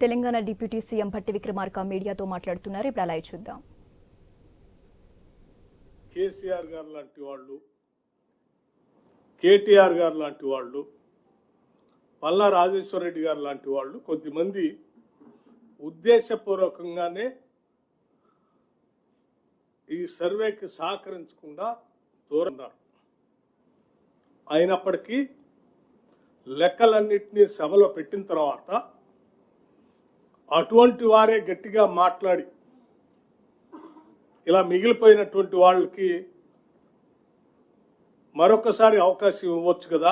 Telangana deputy CM Bhatti Vikramarka మీడియాతో మాట్లాడుతున్నారు. ఇప్పుడు లైవ్ చూద్దాం. కేసీఆర్ గారు లాంటి వాళ్ళు, కేటీఆర్ గారు లాంటి వాళ్ళు, పల్లా రాజేశ్వర రెడ్డి గారు లాంటి వాళ్ళు కొద్దిమంది ఉద్దేశపూర్వకంగానే ఈ సర్వేకి సహకరించకుండా దూరం ఉన్నారు. అయినప్పటికీ లెక్కలన్నింటినీ సభలో పెట్టిన తర్వాత అటువంటి వారే గట్టిగా మాట్లాడి ఇలా మిగిలిపోయినటువంటి వాళ్ళకి మరొకసారి అవకాశం ఇవ్వచ్చు కదా,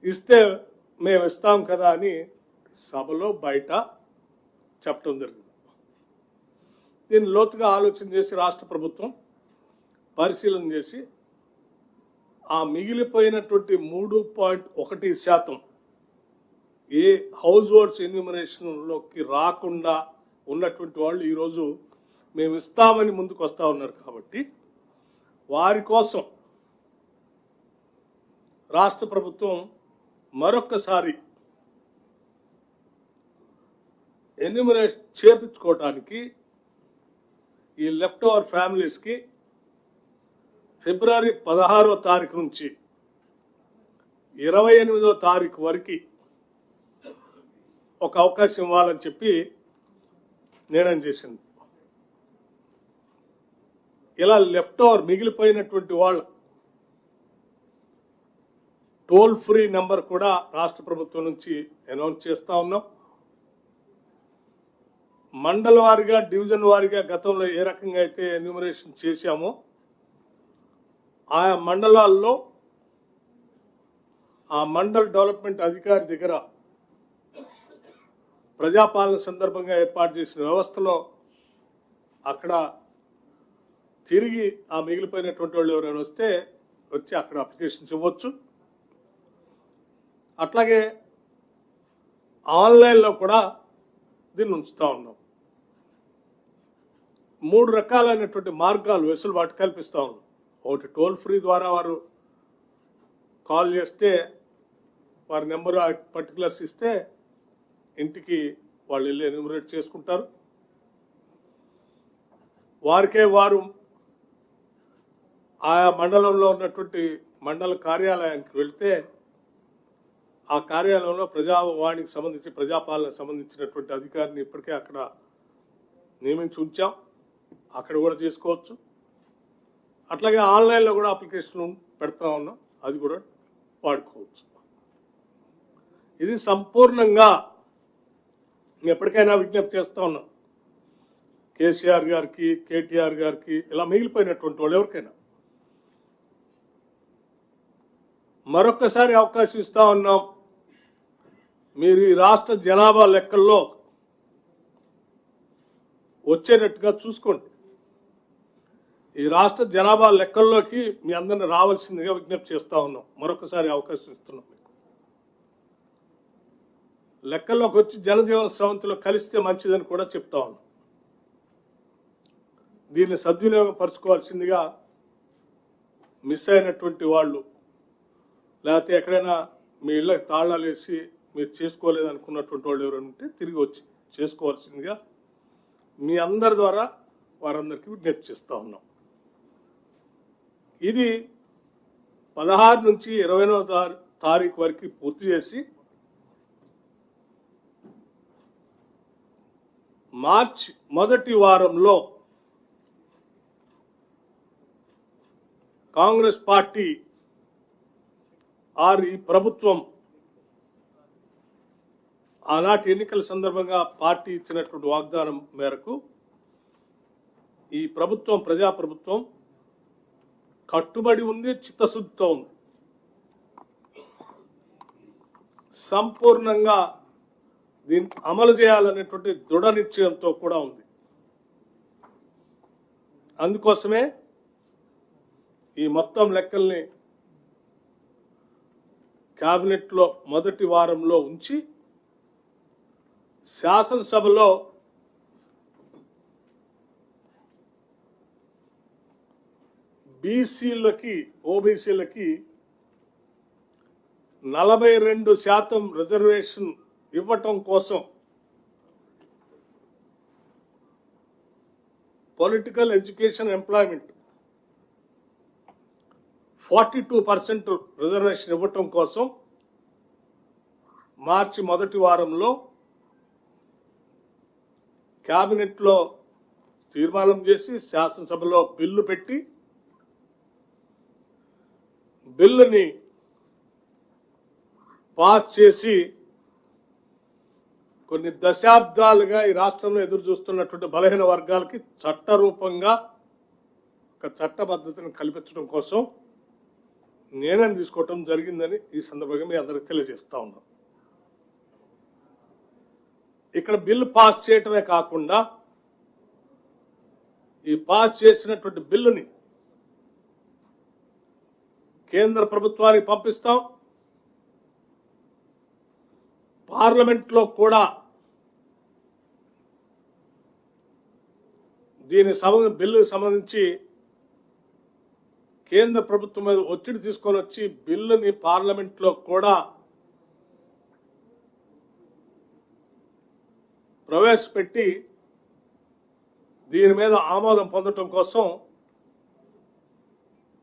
ఇస్తే మేము ఇస్తాం కదా అని సభలో బయట చెప్పడం జరిగింది. దీన్ని లోతుగా ఆలోచన చేసి రాష్ట్ర ప్రభుత్వం పరిశీలన చేసి ఆ మిగిలిపోయినటువంటి 3.1% ఏ హౌస్ హోల్డ్స్ ఎన్యూమరేషన్లోకి రాకుండా ఉన్నటువంటి వాళ్ళు ఈరోజు మేము ఇస్తామని ముందుకు వస్తూ ఉన్నారు. కాబట్టి వారి కోసం రాష్ట్ర ప్రభుత్వం మరొక్కసారి ఎన్యూమరేషన్ చేపించుకోవడానికి ఈ లెఫ్ట్ ఓవర్ ఫ్యామిలీస్కి ఫిబ్రవరి 16వ తారీఖు నుంచి 28వ తారీఖు వరకు ఒక అవకాశం ఇవ్వాలని చెప్పి నిర్ణయం చేసింది. ఇలా లెఫ్ట్ ఓవర్ మిగిలిపోయినటువంటి వాళ్ళ టోల్ ఫ్రీ నెంబర్ కూడా రాష్ట్ర ప్రభుత్వం నుంచి అనౌన్స్ చేస్తూ ఉన్నాం. మండల వారీగా, డివిజన్ వారీగా గతంలో ఏ రకంగా అయితే ఎన్యూమరేషన్ చేశామో ఆయా మండలాల్లో ఆ మండల్ డెవలప్మెంట్ అధికారి దగ్గర ప్రజాపాలన సందర్భంగా ఏర్పాటు చేసిన వ్యవస్థలో అక్కడ తిరిగి ఆ మిగిలిపోయినటువంటి వాళ్ళు ఎవరైనా వచ్చి అక్కడ అప్లికేషన్స్ ఇవ్వచ్చు. అట్లాగే ఆన్లైన్లో కూడా దీన్ని ఉంచుతూ ఉన్నాం. 3 రకాలైనటువంటి మార్గాలు వెసులుబాటు కల్పిస్తూ ఉన్నాం. ఒకటి, టోల్ ఫ్రీ ద్వారా వారు కాల్ చేస్తే వారి నెంబరు పర్టికులర్స్ ఇస్తే ఇంటికి వాళ్ళు వెళ్ళి ఎన్యూమరేట్ చేసుకుంటారు. వారికే వారు ఆయా మండలంలో ఉన్నటువంటి మండల కార్యాలయానికి వెళ్తే ఆ కార్యాలయంలో ప్రజావాణికి సంబంధించి, ప్రజాపాలనకు సంబంధించినటువంటి అధికారిని ఇప్పటికే అక్కడ నియమించి ఉంచాం. అక్కడ కూడా చేసుకోవచ్చు. అట్లాగే ఆన్లైన్లో కూడా అప్లికేషన్ పెడతా ఉన్నాం, అది కూడా వాడుకోవచ్చు. ఇది సంపూర్ణంగా ఎప్పటికైనా విజ్ఞప్తి చేస్తూ ఉన్నాం కేసీఆర్ గారికి, కేటీఆర్ గారికి, ఇలా మిగిలిపోయినటువంటి వాళ్ళు ఎవరికైనా మరొక్కసారి అవకాశం ఇస్తా ఉన్నాం. మీరు ఈ రాష్ట్ర జనాభా లెక్కల్లో వచ్చేటట్టుగా చూసుకోండి. ఈ రాష్ట్ర జనాభా లెక్కల్లోకి మీ అందరిని రావాల్సిందిగా విజ్ఞప్తి చేస్తూ ఉన్నాం. మరొకసారి అవకాశం ఇస్తున్నాం. మీకు లెక్కల్లోకి వచ్చి జనజీవన స్రవంతిలో కలిస్తే మంచిదని కూడా చెప్తా ఉన్నాం. దీన్ని సద్వినియోగం పరచుకోవాల్సిందిగా మిస్ అయినటువంటి వాళ్ళు, లేకపోతే ఎక్కడైనా మీ ఇళ్ళకి తాళాలు వేసి మీరు చేసుకోలేదనుకున్నటువంటి వాళ్ళు ఎవరైనా ఉంటే తిరిగి వచ్చి చేసుకోవాల్సిందిగా మీ అందరి ద్వారా వారందరికీ విజ్ఞప్తి చేస్తూ ఉన్నాం. ఇది 16 నుంచి 20వ తారీఖు వరకు పూర్తి చేసి మార్చి మొదటి వారంలో కాంగ్రెస్ పార్టీ ఈ ప్రభుత్వం ఆనాటి ఎన్నికల సందర్భంగా పార్టీ ఇచ్చినటువంటి వాగ్దానం మేరకు ఈ ప్రభుత్వం, ప్రజాప్రభుత్వం కట్టుబడి ఉంది, చిత్తశుద్ధితో ఉంది. సంపూర్ణంగా దీన్ని అమలు చేయాలనేటువంటి దృఢ నిశ్చయంతో కూడా ఉంది. అందుకోసమే ఈ మొత్తం లెక్కల్ని కేబినెట్లో మొదటి వారంలో ఉంచి శాసనసభలో బీసీలకి, ఓబీసీలకి 42% రిజర్వేషన్ ఇవ్వటం కోసం పొలిటికల్ ఎడ్యుకేషన్ ఎంప్లాయ్మెంట్ 42% రిజర్వేషన్ ఇవ్వటం కోసం మార్చి మొదటి వారంలో క్యాబినెట్లో తీర్మానం చేసి శాసనసభలో బిల్లు పెట్టి బిల్లుని పాస్ చేసి కొన్ని దశాబ్దాలుగా ఈ రాష్ట్రంలో ఎదురు చూస్తున్నటువంటి బలహీన వర్గాలకి చట్టరూపంగా ఒక చట్టబద్ధతను కల్పించడం కోసం నిర్ణయం తీసుకోవటం జరిగిందని ఈ సందర్భంగా మీ అందరికి తెలియజేస్తా ఉన్నాం. ఇక్కడ బిల్లు పాస్ చేయటమే కాకుండా ఈ పాస్ చేసినటువంటి బిల్లుని కేంద్ర ప్రభుత్వానికి పంపిస్తాం. పార్లమెంట్లో కూడా బిల్లుకు సంబంధించి కేంద్ర ప్రభుత్వం మీద ఒత్తిడి తీసుకొని వచ్చి బిల్లుని పార్లమెంట్లో కూడా ప్రవేశపెట్టి దీని మీద ఆమోదం పొందడం కోసం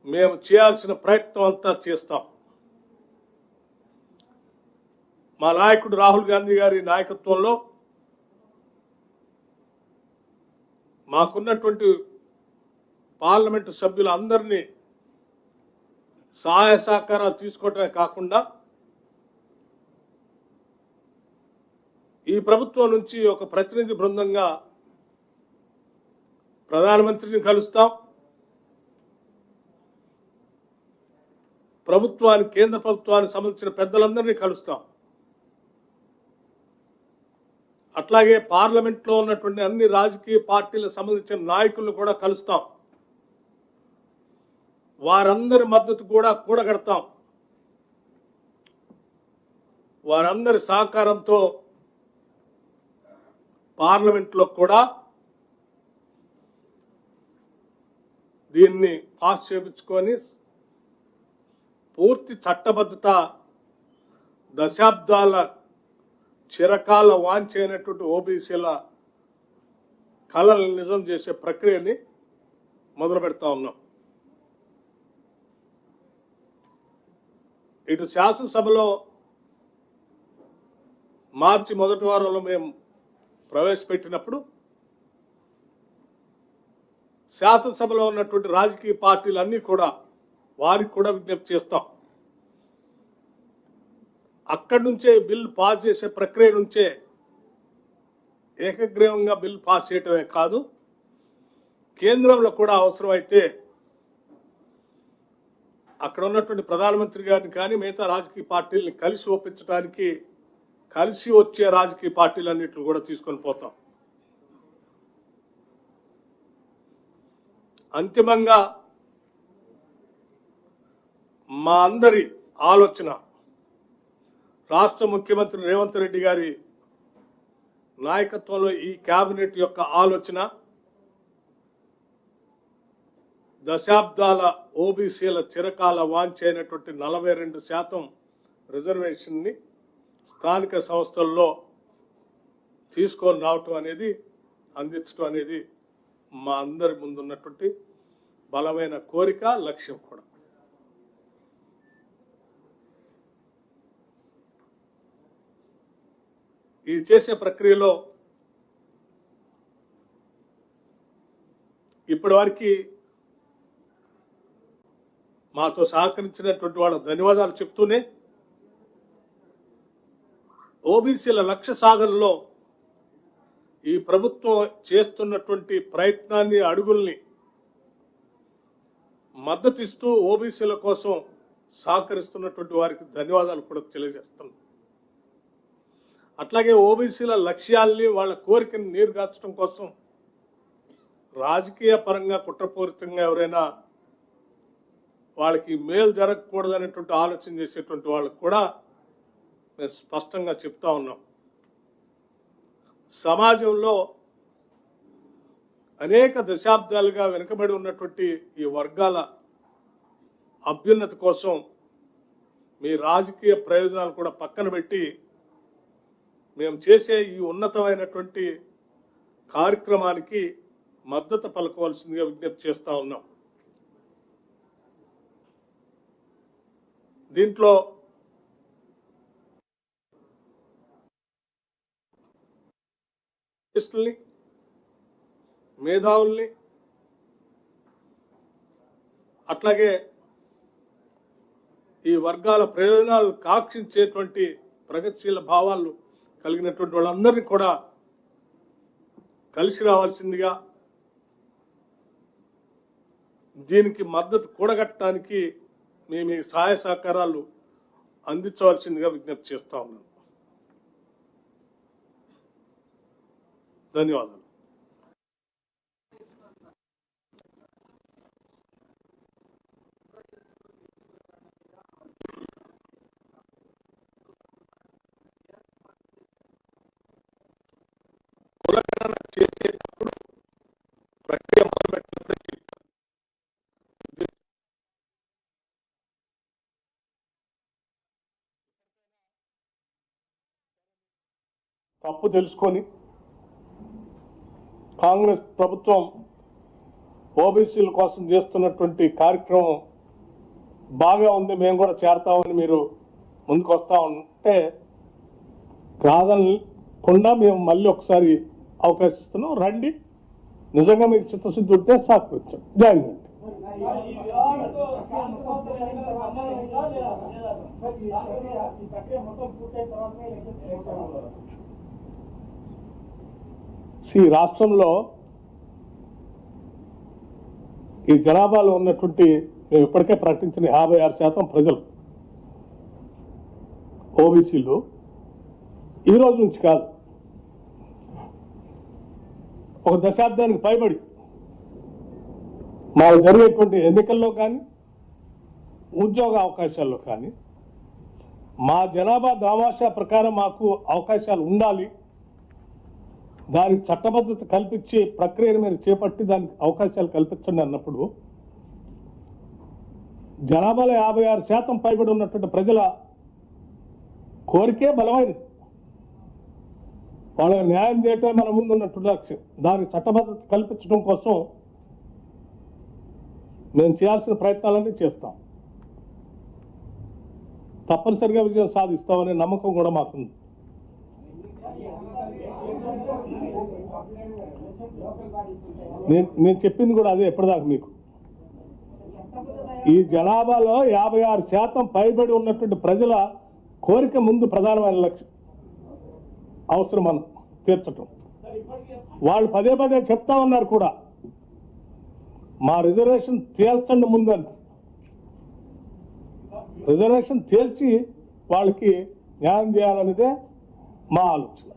మేము చేయాల్సిన ప్రయత్నం అంతా చేస్తాం. మా నాయకుడు రాహుల్ గాంధీ గారి నాయకత్వంలో మాకున్నటువంటి పార్లమెంటు సభ్యులందరినీ సహాయ సహకారాలు తీసుకోవటమే కాకుండా ఈ ప్రభుత్వం నుంచి ఒక ప్రతినిధి బృందంగా ప్రధానమంత్రిని కలుస్తాం. కేంద్ర ప్రభుత్వానికి సంబంధించిన పెద్దలందరినీ కలుస్తాం. అట్లాగే పార్లమెంట్లో ఉన్నటువంటి అన్ని రాజకీయ పార్టీలకు సంబంధించిన నాయకులను కూడా కలుస్తాం. వారందరి మద్దతు కూడా కూడగడతాం. వారందరి సహకారంతో పార్లమెంట్లో కూడా దీన్ని పాస్ చేయించుకొని పూర్తి చట్టబద్ధత దశాబ్దాల చిరకాల వాంఛైనటువంటి ఓబీసీల కళలను నిజం చేసే ప్రక్రియని మొదలు పెడతా ఉన్నాం. ఇటు శాసనసభలో మార్చి మొదటి వారంలో మేము ప్రవేశపెట్టినప్పుడు శాసనసభలో ఉన్నటువంటి రాజకీయ పార్టీలన్నీ కూడా వారికి కూడా విజ్ఞప్తి చేస్తాం. అక్కడి నుంచే బిల్ పాస్ చేసే ప్రక్రియ నుంచే ఏకగ్రీవంగా బిల్ పాస్ చేయటమే కాదు, కేంద్రంలో కూడా అవసరమైతే అక్కడ ఉన్నటువంటి ప్రధానమంత్రి గారిని కానీ మిగతా రాజకీయ పార్టీలని కలిసి ఒప్పించడానికి కలిసి వచ్చే రాజకీయ పార్టీలన్నింటిని కూడా తీసుకొని పోతాం. అంతిమంగా మా అందరి ఆలోచన రాష్ట్ర ముఖ్యమంత్రి రేవంత్ రెడ్డి గారి నాయకత్వంలో ఈ కేబినెట్ యొక్క ఆలోచన దశాబ్దాల ఓబీసీల చిరకాల వాంఛైనటువంటి 42% రిజర్వేషన్ని స్థానిక సంస్థల్లో తీసుకొని రావటం అనేది అందించడం అనేది మా అందరి ముందున్నటువంటి బలమైన కోరిక, లక్ష్యం కూడా. ఈ చేసే ప్రక్రియలో ఇప్పటి వరకు మాతో సహకరించినటువంటి వాళ్ళకు ధన్యవాదాలు చెప్తూనే ఓబీసీల లక్ష్య సాధనలో ఈ ప్రభుత్వం చేస్తున్నటువంటి ప్రయత్నాన్ని, అడుగుల్ని మద్దతిస్తూ ఓబీసీల కోసం సహకరిస్తున్నటువంటి వారికి ధన్యవాదాలు కూడా తెలియజేస్తున్నాం. అట్లాగే ఓబీసీల లక్ష్యాల్ని, వాళ్ళ కోరికను నీరుగార్చడం కోసం రాజకీయ పరంగా కుట్రపూరితంగా ఎవరైనా వాళ్ళకి మేలు జరగకూడదనేటువంటి ఆలోచన చేసేటువంటి వాళ్ళకు కూడా మేము స్పష్టంగా చెప్తా ఉన్నాం. సమాజంలో అనేక దశాబ్దాలుగా వెనుకబడి ఉన్నటువంటి ఈ వర్గాల అభ్యున్నతి కోసం మీ రాజకీయ ప్రయోజనాలు కూడా పక్కన పెట్టి మేము చేసే ఈ ఉన్నతమైనటువంటి కార్యక్రమానికి మద్దతు పలకవలసిందిగా విజ్ఞప్తి చేస్తా ఉన్నాం. దీంట్లో మేధావుల్ని అట్లాగే ఈ వర్గాల ప్రయోజనాలు కాక్షించేటువంటి ప్రగతిశీల భావాలు కలిగినటువంటి వాళ్ళందరినీ కూడా కలిసి రావాల్సిందిగా, దీనికి మద్దతు కూడగట్టడానికి మేము ఈ సహాయ సహకారాలు అందించవలసిందిగా విజ్ఞప్తి చేస్తా ఉన్నాను. ధన్యవాదాలు. కులగణన చేసేటప్పుడు ప్రక్రియ మొదలుపెట్టినప్పుడు తప్పు తెలుసుకొని కాంగ్రెస్ ప్రభుత్వం ఓబీసీల కోసం చేస్తున్నటువంటి కార్యక్రమం బాగా ఉంది, మేము కూడా చేరతామని మీరు ముందుకు వస్తా ఉంటే కాదనకుండా మేము మళ్ళీ ఒకసారి అవకాశం ఇస్తున్నాం. రండి, నిజంగా మీకు చిత్తశుద్ధి ఉంటే సహకరించాం. జాయిన్ కండి. రాష్ట్రంలో ఈ జనాభాలో ఉన్నటువంటి మేము ఇప్పటికే ప్రకటించిన 56% ప్రజలు ఓబీసీలు ఈ రోజు నుంచి కాదు, ఒక దశాబ్దానికి పైబడి మాకు జరిగేటువంటి ఎన్నికల్లో కానీ ఉద్యోగ అవకాశాల్లో కానీ మా జనాభా దామాషా ప్రకారం మాకు అవకాశాలు ఉండాలి, దానికి చట్టబద్ధత కల్పించి ప్రక్రియను మీరు చేపట్టి దానికి అవకాశాలు కల్పించండి అన్నప్పుడు జనాభాలో 56% పైబడి ఉన్నటువంటి ప్రజల కోరికే బలమైనది. వాళ్ళకి న్యాయం చేయటమే మన ముందు ఉన్నటువంటి లక్ష్యం. దానికి చట్టబద్ధత కల్పించడం కోసం మేము చేయాల్సిన ప్రయత్నాలన్నీ చేస్తాం. తప్పనిసరిగా విజయం సాధిస్తామనే నమ్మకం కూడా మాకుంది. నేను చెప్పింది కూడా అదే ఎప్పటిదాకా మీకు. ఈ జనాభాలో 56% పైబడి ఉన్నటువంటి ప్రజల కోరిక ముందు ప్రధానమైన లక్ష్యం, అవసరం మనం తీర్చటం. వాళ్ళు పదే పదే చెప్తా ఉన్నారు కూడా, మా రిజర్వేషన్ తేల్చండి ముందని. రిజర్వేషన్ తేల్చి వాళ్ళకి న్యాయం చేయాలనేదే మా ఆలోచన.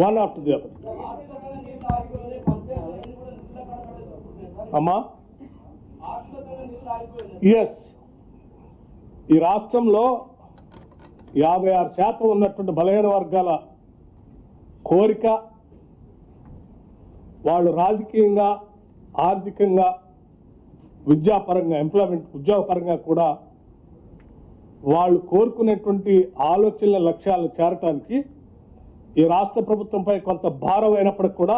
One after the other. అమ్మా, ఎస్, ఈ రాష్ట్రంలో 56% ఉన్నటువంటి బలహీన వర్గాల కోరిక, వాళ్ళు రాజకీయంగా, ఆర్థికంగా, విద్యాపరంగా, ఎంప్లాయ్మెంట్ ఉద్యోగపరంగా కూడా వాళ్ళు కోరుకునేటువంటి ఆలోచనల లక్ష్యాలను చేరటానికి ఈ రాష్ట్ర ప్రభుత్వంపై కొంత భారం అయినప్పటికీ కూడా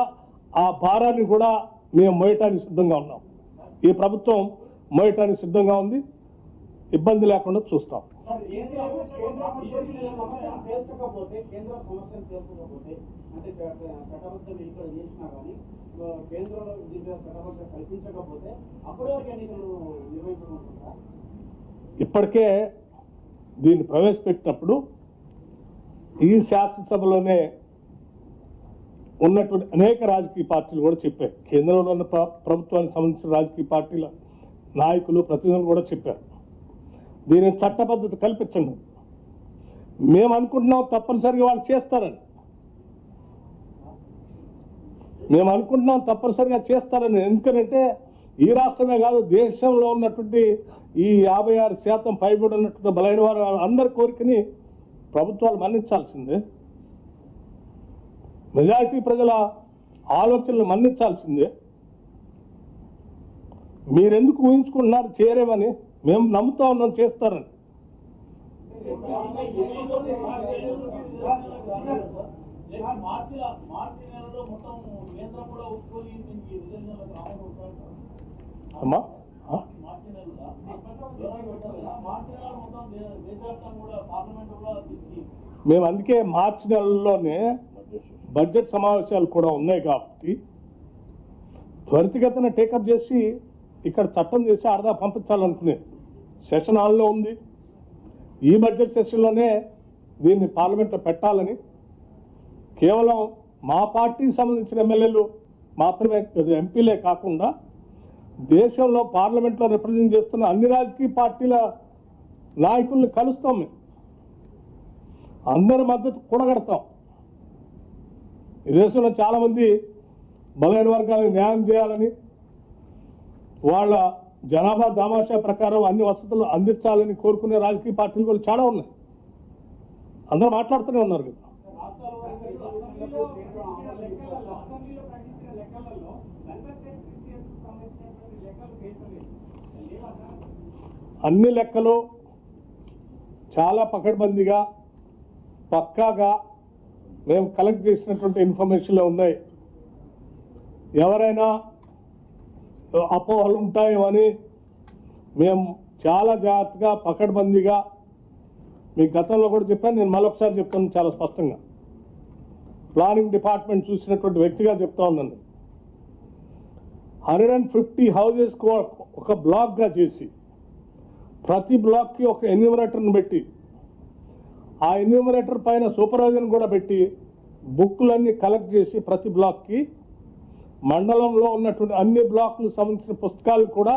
ఆ భారాన్ని కూడా మేము మోయటానికి సిద్ధంగా ఉన్నాం. ఈ ప్రభుత్వం మోయటానికి సిద్ధంగా ఉంది, ఇబ్బంది లేకుండా చూస్తాం. ఇప్పటికే దీన్ని ప్రవేశపెట్టినప్పుడు ఈ శాసనసభలోనే ఉన్నటువంటి అనేక రాజకీయ పార్టీలు కూడా చెప్పారు, కేంద్రంలో ఉన్న ప్రభుత్వానికి సంబంధించిన రాజకీయ పార్టీల నాయకులు, ప్రతినిధులు కూడా చెప్పారు, దీని చట్టబద్ధత కల్పించండి. మేము అనుకుంటున్నాం తప్పనిసరిగా వాళ్ళు చేస్తారని, మేము అనుకుంటున్నాం తప్పనిసరిగా చేస్తారని. ఎందుకంటే ఈ రాష్ట్రమే కాదు, దేశంలో ఉన్నటువంటి ఈ 56% పైబడి ఉన్నటువంటి బలైన వారు అందరి కోరికని ప్రభుత్వాలు మన్నించాల్సిందే, మెజారిటీ ప్రజల ఆలోచనలు మన్నించాల్సిందే. మీరెందుకు ఊహించుకుంటున్నారు చేరేమని? మేము నమ్ముతా ఉన్నాం చేస్తారని. అమ్మా మేము అందుకే మార్చి నెలలోనే బడ్జెట్ సమావేశాలు కూడా ఉన్నాయి కాబట్టి త్వరితగతిన టేకప్ చేసి ఇక్కడ చట్టం చేసి ఆడదా పంపించాలనుకునే సెషన్ హాల్లో ఉంది. ఈ బడ్జెట్ సెషన్లోనే దీన్ని పార్లమెంట్లో పెట్టాలని కేవలం మా పార్టీకి సంబంధించిన ఎమ్మెల్యేలు మాత్రమే ఎంపీలే కాకుండా దేశంలో పార్లమెంట్లో రిప్రజెంట్ చేస్తున్న అన్ని రాజకీయ పార్టీల నాయకుల్ని కలుస్తాం. మేము అందరి మద్దతు కూడగడతాం. ఈ దేశంలో చాలామంది బలైన వర్గాలకు న్యాయం చేయాలని, వాళ్ళ జనాభా దామాషా ప్రకారం అన్ని వసతులు అందించాలని కోరుకునే రాజకీయ పార్టీలు కూడా చాలా ఉన్నాయి. అందరూ మాట్లాడుతూనే ఉన్నారు కదా. అన్ని లెక్కలు చాలా పకడ్బందీగా పక్కాగా మేము కలెక్ట్ చేసినటువంటి ఇన్ఫర్మేషన్లో ఉన్నాయి. ఎవరైనా అపోహలు ఉంటాయేమని మేము చాలా జాగ్రత్తగా పకడ్బందీగా మీకు గతంలో కూడా చెప్పాను, నేను మరొకసారి చెప్తాను చాలా స్పష్టంగా. ప్లానింగ్ డిపార్ట్మెంట్ చూసినటువంటి వ్యక్తిగా చెప్తా ఉన్నాను. 150 హౌజెస్కు ఒక బ్లాక్గా చేసి ప్రతి బ్లాక్కి ఒక ఎన్యూమరేటర్ని పెట్టి ఆ ఎన్యూమరేటర్ పైన సూపర్వైజర్ని కూడా పెట్టి బుక్లన్నీ కలెక్ట్ చేసి ప్రతి బ్లాక్కి మండలంలో ఉన్నటువంటి అన్ని బ్లాక్లకు సంబంధించిన పుస్తకాలు కూడా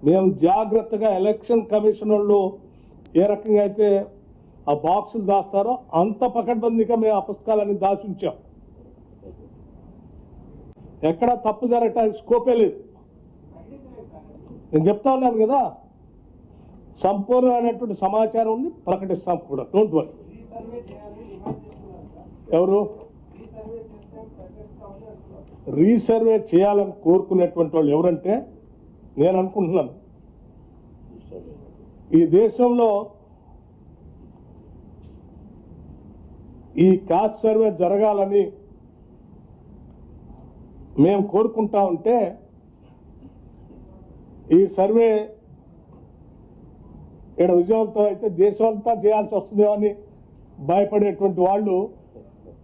మేము జాగ్రత్తగా ఎలక్షన్ కమిషన్ వాళ్ళు ఏ రకంగా అయితే ఆ బాక్సులు దాస్తారో అంత పకడ్బందీగా మేము ఆ పుస్తకాలన్నీ దాచి ఉంచాం. ఎక్కడ తప్పు జరగటానికి స్కోపే లేదు. నేను చెప్తా ఉన్నాను కదా, సంపూర్ణమైనటువంటి సమాచారం ఉంది, ప్రకటిస్తాం కూడా. Don't worry. ఎవరు రీసర్వే చేయాలని కోరుకునేటువంటి వాళ్ళు ఎవరంటే నేను అనుకుంటున్నాను, ఈ దేశంలో ఈ కాస్ట్ సర్వే జరగాలని మేము కోరుకుంటా ఉంటే ఈ సర్వే ఇక్కడ విజయవంతం అయితే దేశం అంతా చేయాల్సి వస్తుందేమో అని భయపడేటువంటి వాళ్ళు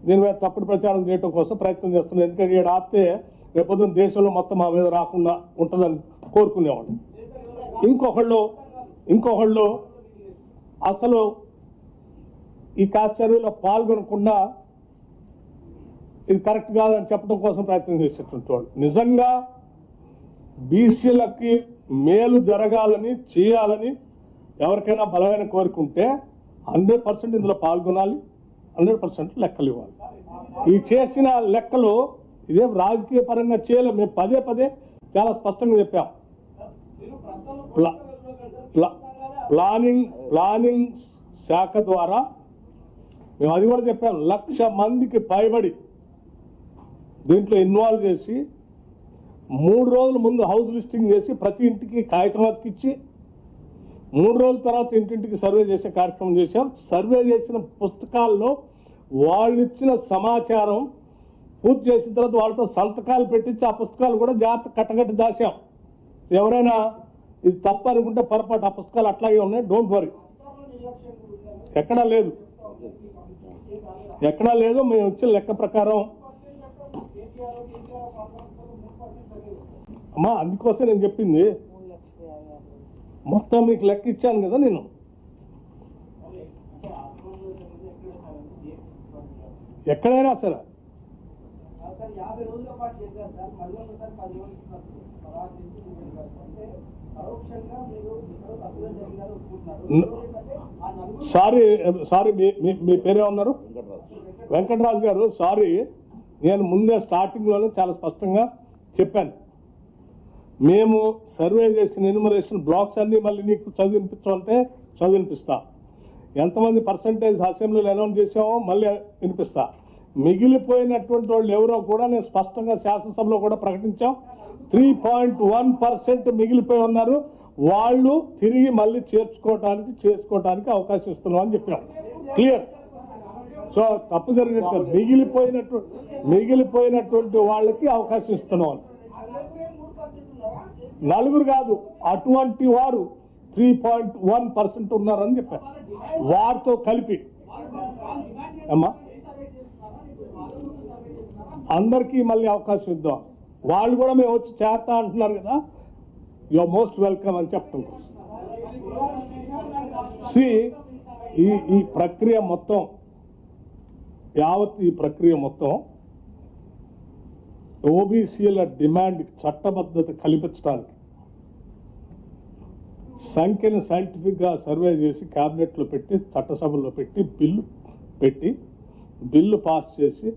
దీని మీద తప్పుడు ప్రచారం చేయడం కోసం ప్రయత్నం చేస్తున్నారు. ఎందుకంటే ఇక్కడ ఆపితే రేపొద్దున దేశంలో మొత్తం మా మీద రాకుండా ఉంటుందని కోరుకునేవాళ్ళు. ఇంకొకళ్ళు అసలు ఈ కాస్ట్ సర్వేలో పాల్గొనకుండా ఇది కరెక్ట్ కాదని చెప్పడం కోసం ప్రయత్నం చేసేటువంటి వాళ్ళు. నిజంగా బీసీలకి మేలు జరగాలని చేయాలని ఎవరికైనా బలమైన కోరుకుంటే 100% ఇందులో పాల్గొనాలి, 100% లెక్కలు ఇవ్వాలి. ఈ చేసిన లెక్కలు ఇదేం రాజకీయ పరంగా చేయలేము. మేము పదే పదే చాలా స్పష్టంగా చెప్పాం. ప్లానింగ్ శాఖ ద్వారా మేము అది కూడా చెప్పాం. 1,00,000 మందికి పైబడి దీంట్లో ఇన్వాల్వ్ చేసి 3 రోజుల ముందు హౌస్ లిస్టింగ్ చేసి ప్రతి ఇంటికి కాగితం అతికిచ్చి 3 రోజుల తర్వాత ఇంటింటికి సర్వే చేసే కార్యక్రమం చేశాం. సర్వే చేసిన పుస్తకాల్లో వాళ్ళు ఇచ్చిన సమాచారం పూర్తి చేసిన తర్వాత వాళ్ళతో సంతకాలు పెట్టించి ఆ పుస్తకాలు కూడా జాగ్రత్త కట్టగట్టి దాచాం. ఎవరైనా ఇది తప్పు అనుకుంటే పొరపాటు, ఆ పుస్తకాలు అట్లాగే ఉన్నాయి. Don't worry. ఎక్కడా లేదు. మేము ఇచ్చిన లెక్క ప్రకారం అమ్మా, అందుకోసం నేను చెప్పింది మొత్తం మీకు లెక్క ఇచ్చాను కదా నేను. ఎక్కడైనా సరే సారీ మీ పేరే ఉన్నారు వెంకటరాజు గారు. సారీ, నేను ముందే స్టార్టింగ్లోనే చాలా స్పష్టంగా చెప్పాను. మేము సర్వే చేసిన ఎన్యూమరేషన్ బ్లాక్స్ అన్నీ మళ్ళీ నీకు చదివినిపించమంటే చదివినిపిస్తా. ఎంతమంది పర్సంటేజ్ అసెంబ్లీలో అనౌన్స్ చేసామో మళ్ళీ వినిపిస్తా. మిగిలిపోయినటువంటి వాళ్ళు ఎవరో కూడా నేను స్పష్టంగా శాసనసభలో కూడా ప్రకటించాం. 3.1% మిగిలిపోయి ఉన్నారు. వాళ్ళు తిరిగి మళ్ళీ చేసుకోవడానికి అవకాశం ఇస్తున్నాం అని చెప్పాం. క్లియర్. సో తప్పు జరిగినట్టు మిగిలిపోయినటువంటి వాళ్ళకి అవకాశం ఇస్తున్నాం. నలుగురు కాదు, అటువంటి వారు 3.1% ఉన్నారని చెప్పారు. వారితో కలిపి అమ్మా అందరికీ మళ్ళీ అవకాశం ఇద్దాం. వాళ్ళు కూడా మేము వచ్చి చేస్తా అంటున్నారు కదా, యు ఆర్ మోస్ట్ వెల్కమ్ అని చెప్తాం. ఈ ప్రక్రియ మొత్తం ఈ ప్రక్రియ మొత్తం ఓబీసీల డిమాండ్ చట్టబద్ధత కల్పించడానికి సంఖ్యను సైంటిఫిక్గా సర్వే చేసి క్యాబినెట్లో పెట్టి చట్టసభల్లో పెట్టి బిల్లు పాస్ చేసి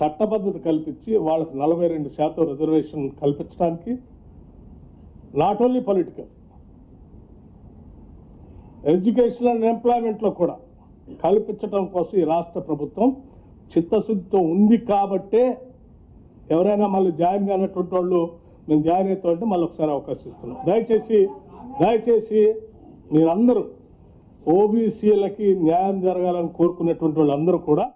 చట్టబద్ధత కల్పించి వాళ్ళకి 42% రిజర్వేషన్ కల్పించడానికి not only political, education and ఎంప్లాయ్మెంట్లో కూడా కల్పించడం కోసం ఈ రాష్ట్ర ప్రభుత్వం చిత్తశుద్ధితో ఉంది. కాబట్టే ఎవరైనా మళ్ళీ జాయిన్ కానటువంటి వాళ్ళు మేము జాయిన్ అవుతామంటే మళ్ళీ ఒకసారి అవకాశం ఇస్తున్నాం. దయచేసి మీరందరూ ఓబీసీలకి న్యాయం జరగాలని కోరుకునేటువంటి వాళ్ళందరూ కూడా